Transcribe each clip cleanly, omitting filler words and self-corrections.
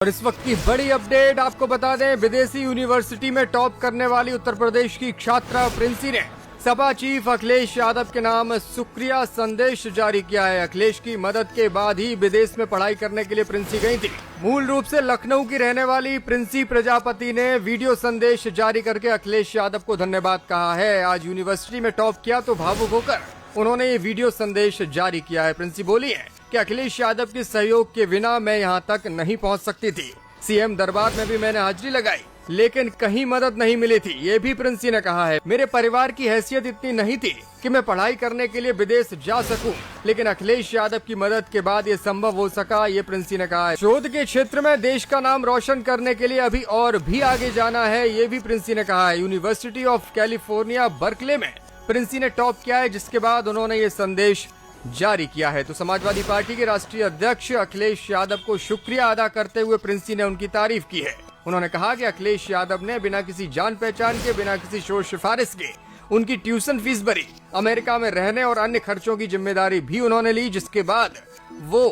और इस वक्त की बड़ी अपडेट आपको बता दें, विदेशी यूनिवर्सिटी में टॉप करने वाली उत्तर प्रदेश की छात्रा प्रिंसी ने सपा चीफ अखिलेश यादव के नाम शुक्रिया संदेश जारी किया है। अखिलेश की मदद के बाद ही विदेश में पढ़ाई करने के लिए प्रिंसी गई थी। मूल रूप से लखनऊ की रहने वाली प्रिंसी प्रजापति ने वीडियो संदेश जारी करके अखिलेश यादव को धन्यवाद कहा है। आज यूनिवर्सिटी में टॉप किया तो भावुक होकर उन्होंने ये वीडियो संदेश जारी किया है। प्रिंसी बोली है कि अखिलेश यादव के सहयोग के बिना मैं यहाँ तक नहीं पहुँच सकती थी। सीएम दरबार में भी मैंने हाजिरी लगाई, लेकिन कहीं मदद नहीं मिली थी। ये भी प्रिंसी ने कहा है। मेरे परिवार की हैसियत इतनी नहीं थी कि मैं पढ़ाई करने के लिए विदेश जा सकूं, लेकिन अखिलेश यादव की मदद के बाद ये संभव हो सका, ये प्रिंसी ने कहा है। शोध के क्षेत्र में देश का नाम रोशन करने के लिए अभी और भी आगे जाना है, ये भी प्रिंसी ने कहा है। यूनिवर्सिटी ऑफ कैलिफोर्निया बर्कले में प्रिंसी ने टॉप किया है, जिसके बाद उन्होंने ये संदेश जारी किया है। तो समाजवादी पार्टी के राष्ट्रीय अध्यक्ष अखिलेश यादव को शुक्रिया अदा करते हुए प्रिंसी ने उनकी तारीफ की है। उन्होंने कहा कि अखिलेश यादव ने बिना किसी जान पहचान के, बिना किसी शोर सिफारिश के उनकी ट्यूशन फीस भरी, अमेरिका में रहने और अन्य खर्चों की जिम्मेदारी भी उन्होंने ली, जिसके बाद वो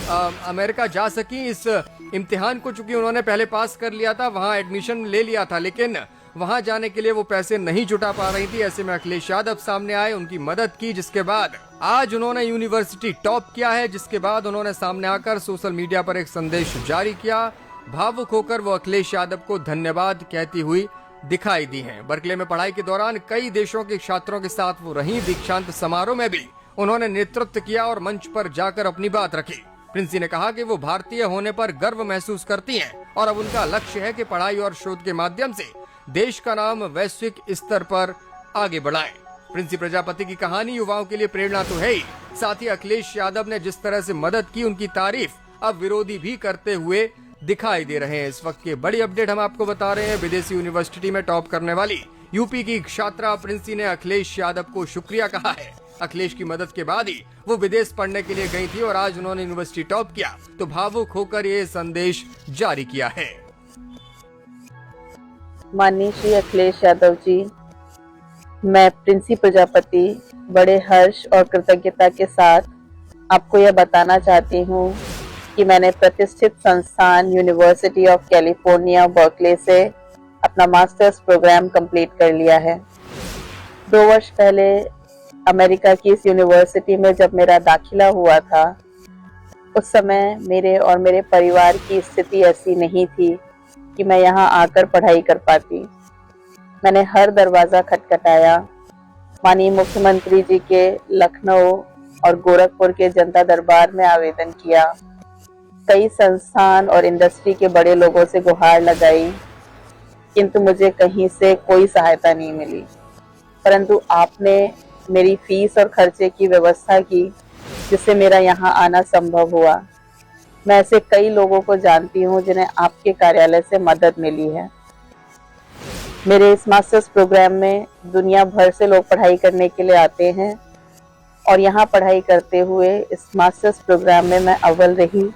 अमेरिका जा सकी। इस इम्तिहान को चूंकि उन्होंने पहले पास कर लिया था, वहां एडमिशन ले लिया था, लेकिन वहां जाने के लिए वो पैसे नहीं जुटा पा रही थी। ऐसे में अखिलेश यादव सामने आए, उनकी मदद की, जिसके बाद आज उन्होंने यूनिवर्सिटी टॉप किया है। जिसके बाद उन्होंने सामने आकर सोशल मीडिया पर एक संदेश जारी किया। भावुक होकर वो अखिलेश यादव को धन्यवाद कहती हुई दिखाई दी हैं। बर्कले में पढ़ाई के दौरान कई देशों के छात्रों के साथ वो रही। दीक्षांत समारोह में भी उन्होंने नेतृत्व किया और मंच पर जाकर अपनी बात रखी। प्रिंसी ने कहा कि वो भारतीय होने पर गर्व महसूस करती हैं और अब उनका लक्ष्य है कि पढ़ाई और शोध के माध्यम से देश का नाम वैश्विक स्तर पर आगे बढ़ाएं। प्रिंसी प्रजापति की कहानी युवाओं के लिए प्रेरणा तो है ही, साथ ही अखिलेश यादव ने जिस तरह से मदद की, उनकी तारीफ अब विरोधी भी करते हुए दिखाई दे रहे हैं। इस वक्त की बड़ी अपडेट हम आपको बता रहे हैं। विदेशी यूनिवर्सिटी में टॉप करने वाली यूपी की छात्रा प्रिंसी ने अखिलेश यादव को शुक्रिया कहा है। अखिलेश की मदद के बाद ही वो विदेश पढ़ने के लिए गई थी और आज उन्होंने यूनिवर्सिटी टॉप किया तो भावुक होकर ये संदेश जारी किया है। माननीय श्री अखिलेश यादव जी, मैं प्रिंसी प्रजापति बड़े हर्ष और कृतज्ञता के साथ आपको यह बताना चाहती हूँ कि मैंने प्रतिष्ठित संस्थान यूनिवर्सिटी ऑफ कैलिफोर्निया बर्कले से अपना मास्टर्स प्रोग्राम कंप्लीट कर लिया है। 2 वर्ष पहले अमेरिका की इस यूनिवर्सिटी में जब मेरा दाखिला हुआ था, उस समय मेरे और मेरे परिवार की स्थिति ऐसी नहीं थी कि मैं यहाँ आकर पढ़ाई कर पाती। मैंने हर दरवाज़ा खटखटाया। माननीय मुख्यमंत्री जी के लखनऊ और गोरखपुर के जनता दरबार में आवेदन किया। कई संस्थान और इंडस्ट्री के बड़े लोगों से गुहार लगाई, किंतु मुझे कहीं से कोई सहायता नहीं मिली। परंतु आपने मेरी फीस और खर्चे की व्यवस्था की, जिससे मेरा यहाँ आना संभव हुआ। मैं ऐसे कई लोगों को जानती हूँ जिन्हें आपके कार्यालय से मदद मिली है। मेरे इस मास्टर्स प्रोग्राम में दुनिया भर से लोग पढ़ाई करने के लिए आते हैं और यहाँ पढ़ाई करते हुए इस मास्टर्स प्रोग्राम में मैं अव्वल रही।